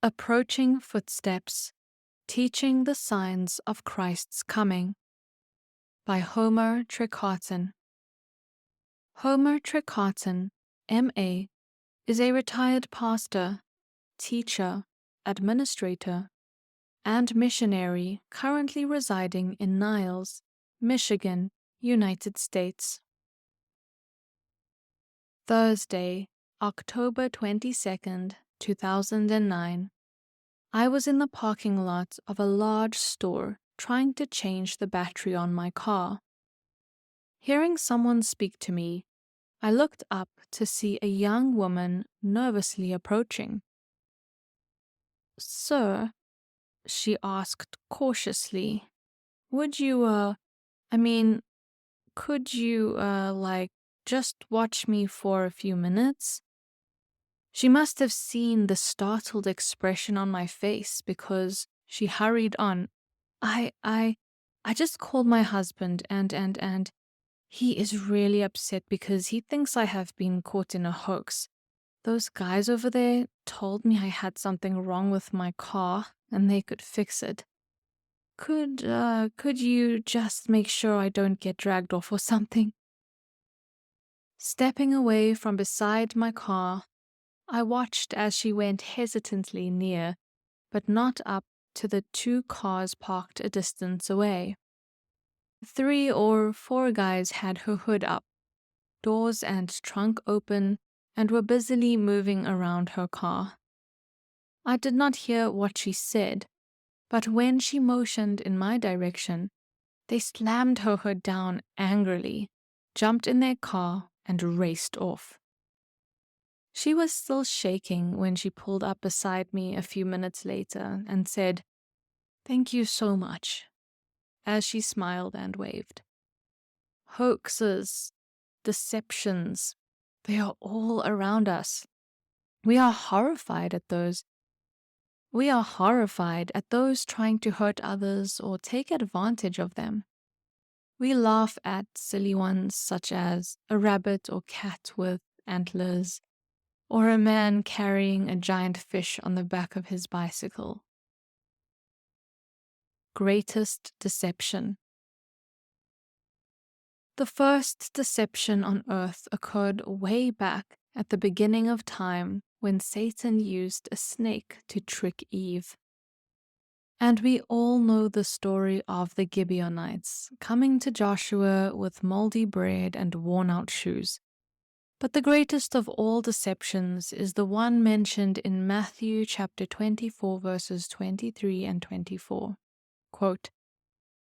Approaching Footsteps, Teaching the Signs of Christ's Coming by Homer Trecartin. Homer Trecartin, M.A., is a retired pastor, teacher, administrator, and missionary currently residing in Niles, Michigan, United States. Thursday, October 22nd, 2009. I was in the parking lot of a large store trying to change the battery on my car. Hearing someone speak to me, I looked up to see a young woman nervously approaching. "Sir," she asked cautiously, "would you, could you, just watch me for a few minutes?" She must have seen the startled expression on my face because she hurried on. I just called my husband and he is really upset because he thinks I have been caught in a hoax. Those guys over there told me I had something wrong with my car and they could fix it. Could you just make sure I don't get dragged off or something?" Stepping away from beside my car, I watched as she went hesitantly near, but not up to the two cars parked a distance away. 3 or 4 guys had her hood up, doors and trunk open, and were busily moving around her car. I did not hear what she said, but when she motioned in my direction, they slammed her hood down angrily, jumped in their car, and raced off. She was still shaking when she pulled up beside me a few minutes later and said, "Thank you so much," as she smiled and waved. Hoaxes, deceptions, they are all around us. We are horrified at those trying to hurt others or take advantage of them. We laugh at silly ones such as a rabbit or cat with antlers, or a man carrying a giant fish on the back of his bicycle. Greatest deception. The first deception on earth occurred way back at the beginning of time when Satan used a snake to trick Eve. And we all know the story of the Gibeonites coming to Joshua with moldy bread and worn-out shoes. But the greatest of all deceptions is the one mentioned in Matthew chapter 24, verses 23 and 24. Quote,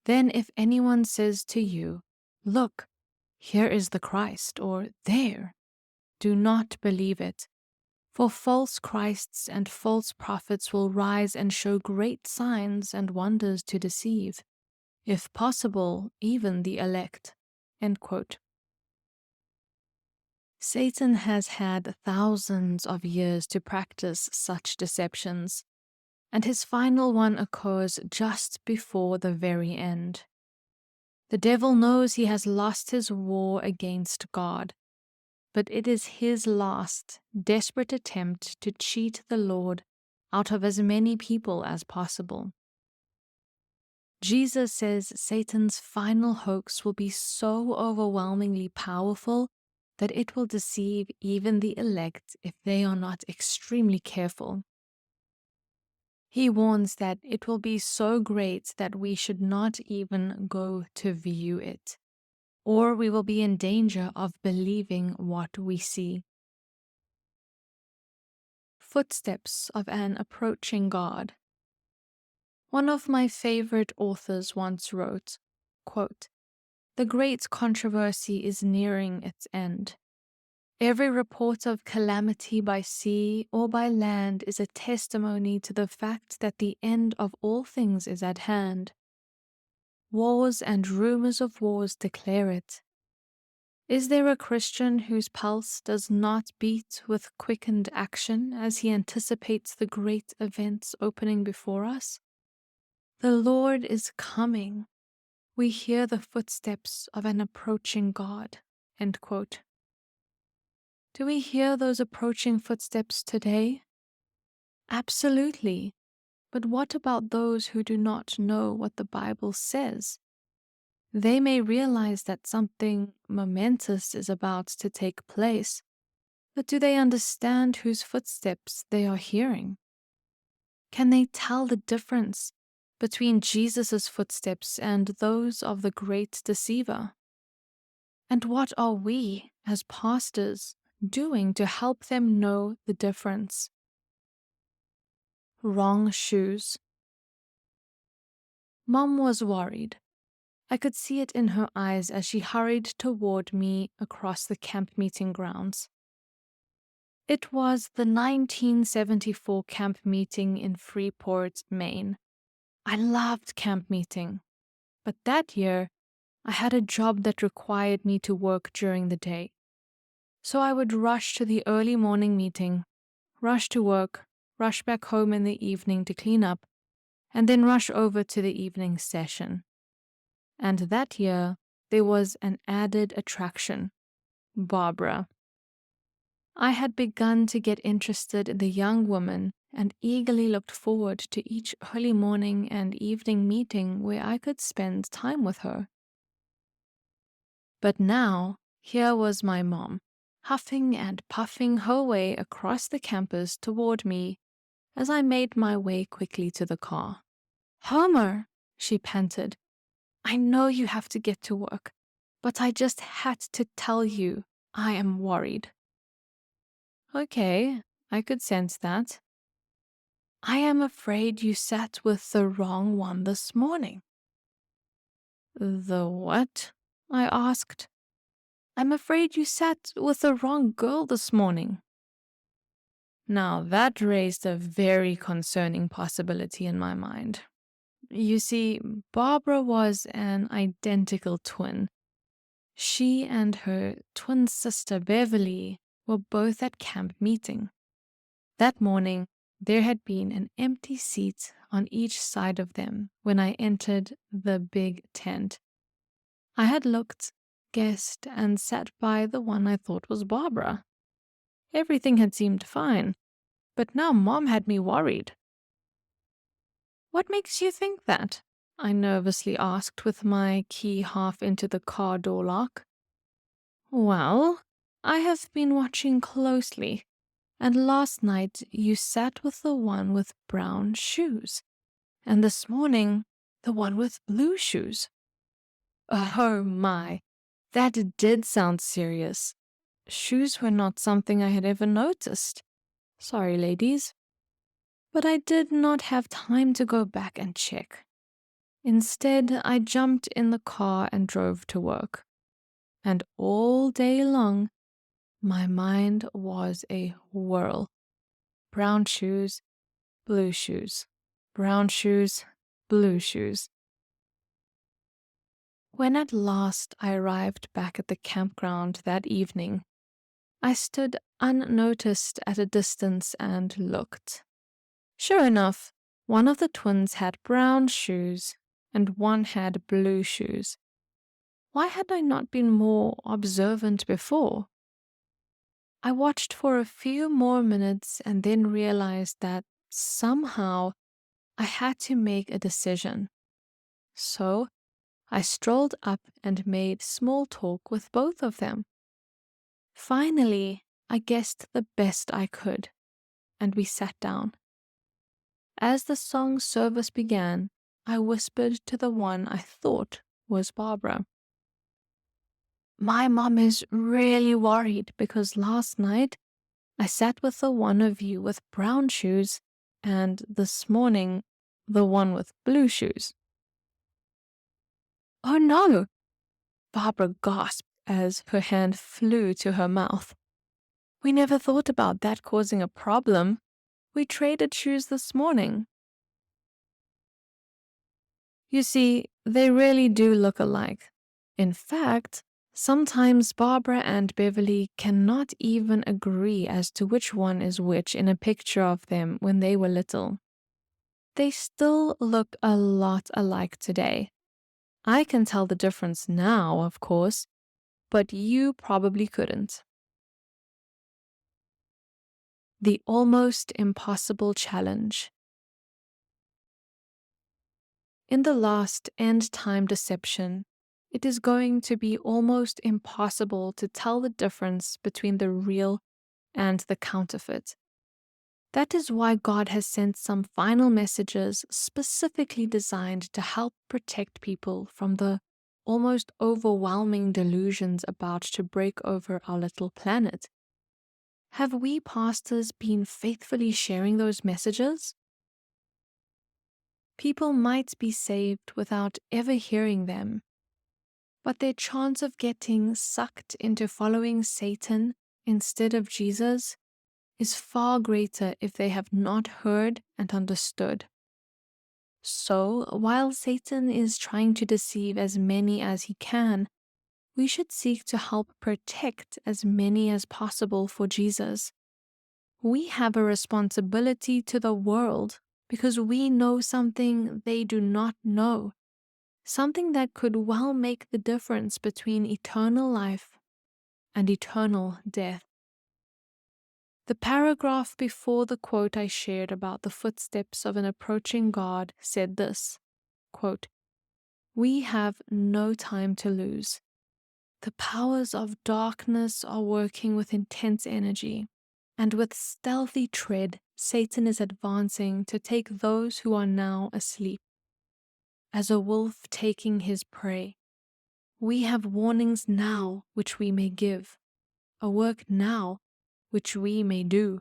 "Then if anyone says to you, 'Look, here is the Christ,' or 'There,' do not believe it. For false Christs and false prophets will rise and show great signs and wonders to deceive, if possible, even the elect." End quote. Satan has had thousands of years to practice such deceptions, and his final one occurs just before the very end. The devil knows he has lost his war against God, but it is his last, desperate attempt to cheat the Lord out of as many people as possible. Jesus says Satan's final hoax will be so overwhelmingly powerful that it will deceive even the elect if they are not extremely careful. He warns that it will be so great that we should not even go to view it, or we will be in danger of believing what we see. Footsteps of an Approaching God. One of my favorite authors once wrote, quote, "The great controversy is nearing its end. Every report of calamity by sea or by land is a testimony to the fact that the end of all things is at hand. Wars and rumors of wars declare it. Is there a Christian whose pulse does not beat with quickened action as he anticipates the great events opening before us? The Lord is coming. We hear the footsteps of an approaching God." End quote. Do we hear those approaching footsteps today? Absolutely. But what about those who do not know what the Bible says? They may realize that something momentous is about to take place, but do they understand whose footsteps they are hearing? Can they tell the difference between Jesus' footsteps and those of the great deceiver? And what are we, as pastors, doing to help them know the difference? Wrong shoes. Mom was worried. I could see it in her eyes as she hurried toward me across the camp meeting grounds. It was the 1974 camp meeting in Freeport, Maine. I loved camp meeting, but that year I had a job that required me to work during the day. So I would rush to the early morning meeting, rush to work, rush back home in the evening to clean up, and then rush over to the evening session. And that year, there was an added attraction, Barbara. I had begun to get interested in the young woman and eagerly looked forward to each early morning and evening meeting where I could spend time with her. But now, here was my mom, huffing and puffing her way across the campus toward me as I made my way quickly to the car. "Homer," she panted, "I know you have to get to work, but I just had to tell you I am worried." Okay, I could sense that. "I am afraid you sat with the wrong one this morning." "The what?" I asked. "I'm afraid you sat with the wrong girl this morning." Now that raised a very concerning possibility in my mind. You see, Barbara was an identical twin. She and her twin sister Beverly were both at camp meeting. That morning, there had been an empty seat on each side of them when I entered the big tent. I had looked, guessed, and sat by the one I thought was Barbara. Everything had seemed fine, but now Mom had me worried. "What makes you think that?" I nervously asked with my key half into the car door lock. "Well, I have been watching closely, and last night you sat with the one with brown shoes, and this morning the one with blue shoes." Oh my, that did sound serious. Shoes were not something I had ever noticed. Sorry, ladies. But I did not have time to go back and check. Instead, I jumped in the car and drove to work. And all day long, my mind was a whirl. Brown shoes, blue shoes. Brown shoes, blue shoes. When at last I arrived back at the campground that evening, I stood unnoticed at a distance and looked. Sure enough, one of the twins had brown shoes and one had blue shoes. Why had I not been more observant before? I watched for a few more minutes and then realized that somehow I had to make a decision. So I strolled up and made small talk with both of them. Finally, I guessed the best I could, and we sat down. As the song service began, I whispered to the one I thought was Barbara. "My mom is really worried because last night I sat with the one of you with brown shoes and this morning the one with blue shoes." "Oh no!" Barbara gasped as her hand flew to her mouth. "We never thought about that causing a problem. We traded shoes this morning." You see, they really do look alike. In fact, sometimes Barbara and Beverly cannot even agree as to which one is which in a picture of them when they were little. They still look a lot alike today. I can tell the difference now, of course, but you probably couldn't. The almost impossible challenge. In the last end-time deception, it is going to be almost impossible to tell the difference between the real and the counterfeit. That is why God has sent some final messages specifically designed to help protect people from the almost overwhelming delusions about to break over our little planet. Have we pastors been faithfully sharing those messages? People might be saved without ever hearing them, but their chance of getting sucked into following Satan instead of Jesus is far greater if they have not heard and understood. So, while Satan is trying to deceive as many as he can, we should seek to help protect as many as possible for Jesus. We have a responsibility to the world because we know something they do not know, something that could well make the difference between eternal life and eternal death. The paragraph before the quote I shared about the footsteps of an approaching God said this, quote, "We have no time to lose. The powers of darkness are working with intense energy, and with stealthy tread, Satan is advancing to take those who are now asleep. As a wolf taking his prey, we have warnings now which we may give, a work now which we may do,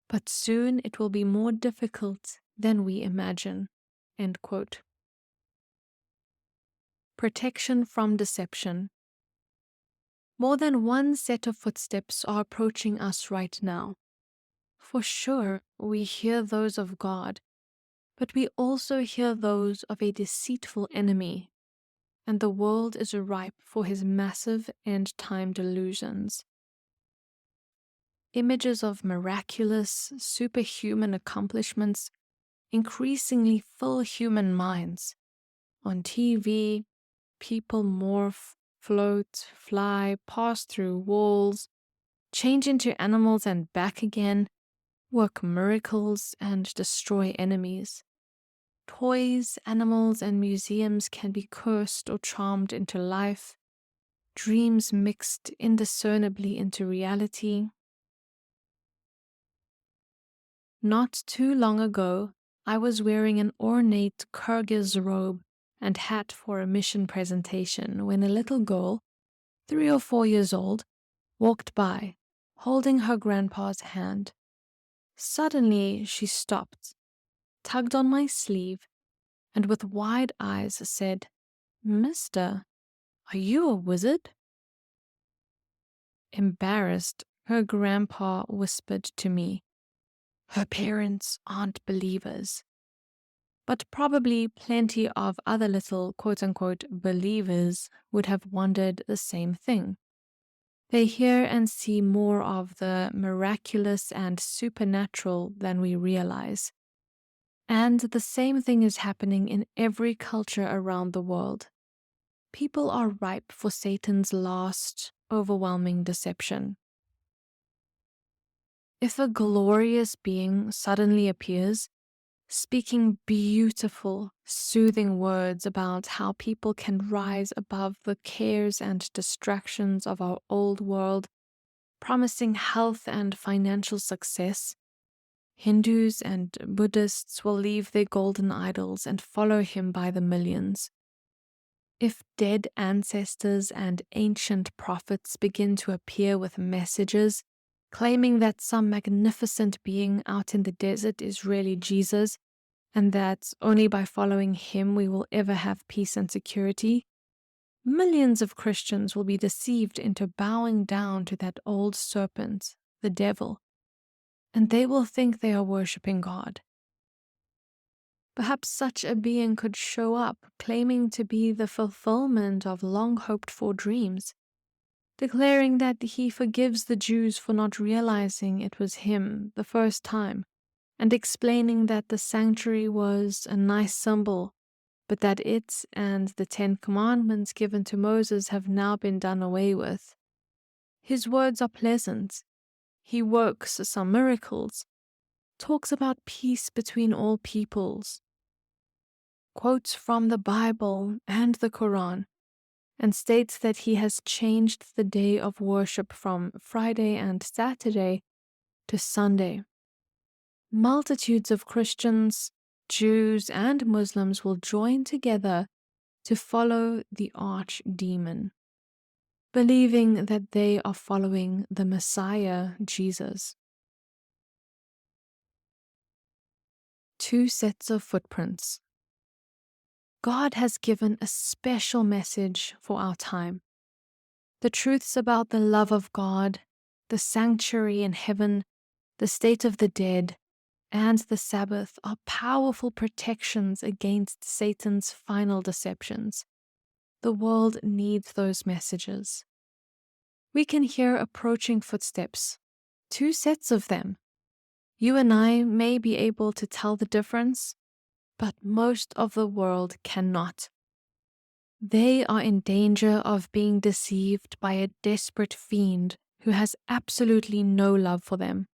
but soon it will be more difficult than we imagine." End quote. Protection from deception. More than one set of footsteps are approaching us right now. For sure, we hear those of God, but we also hear those of a deceitful enemy, and the world is ripe for his massive end-time delusions. Images of miraculous, superhuman accomplishments increasingly fill human minds. On TV, people morph, float, fly, pass through walls, change into animals and back again, work miracles, and destroy enemies. Toys, animals, and museums can be cursed or charmed into life, dreams mixed indiscernibly into reality. Not too long ago, I was wearing an ornate Kyrgyz robe and hat for a mission presentation when a little girl, 3 or 4 years old, walked by, holding her grandpa's hand. Suddenly she stopped, tugged on my sleeve, and with wide eyes said, "Mister, are you a wizard?" Embarrassed, her grandpa whispered to me, "Her parents aren't believers." But probably plenty of other little quote-unquote believers would have wondered the same thing. They hear and see more of the miraculous and supernatural than we realize. And the same thing is happening in every culture around the world. People are ripe for Satan's last, overwhelming deception. If a glorious being suddenly appears, speaking beautiful, soothing words about how people can rise above the cares and distractions of our old world, promising health and financial success, Hindus and Buddhists will leave their golden idols and follow him by the millions. If dead ancestors and ancient prophets begin to appear with messages claiming that some magnificent being out in the desert is really Jesus, and that only by following him we will ever have peace and security, millions of Christians will be deceived into bowing down to that old serpent, the devil, and they will think they are worshipping God. Perhaps such a being could show up claiming to be the fulfillment of long-hoped-for dreams, declaring that he forgives the Jews for not realizing it was him the first time, and explaining that the sanctuary was a nice symbol, but that it and the 10 Commandments given to Moses have now been done away with. His words are pleasant. he works some miracles, talks about peace between all peoples, quotes from the Bible and the Quran, and states that he has changed the day of worship from Friday and Saturday to Sunday. Multitudes of Christians, Jews, and Muslims will join together to follow the archdemon, believing that they are following the Messiah, Jesus. 2 sets of footprints. God has given a special message for our time. The truths about the love of God, the sanctuary in heaven, the state of the dead, and the Sabbath are powerful protections against Satan's final deceptions. The world needs those messages. We can hear approaching footsteps, 2 sets of them. You and I may be able to tell the difference, but most of the world cannot. They are in danger of being deceived by a desperate fiend who has absolutely no love for them.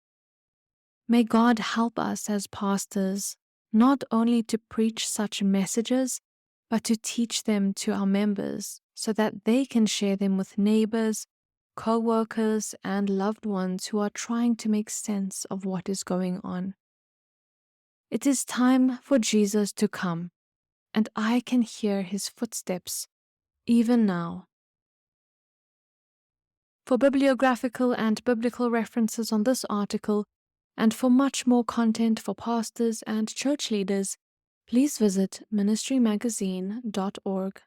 May God help us as pastors not only to preach such messages, but to teach them to our members so that they can share them with neighbors, co-workers, and loved ones who are trying to make sense of what is going on. It is time for Jesus to come, and I can hear his footsteps even now. For bibliographical and biblical references on this article, and for much more content for pastors and church leaders, please visit ministrymagazine.org.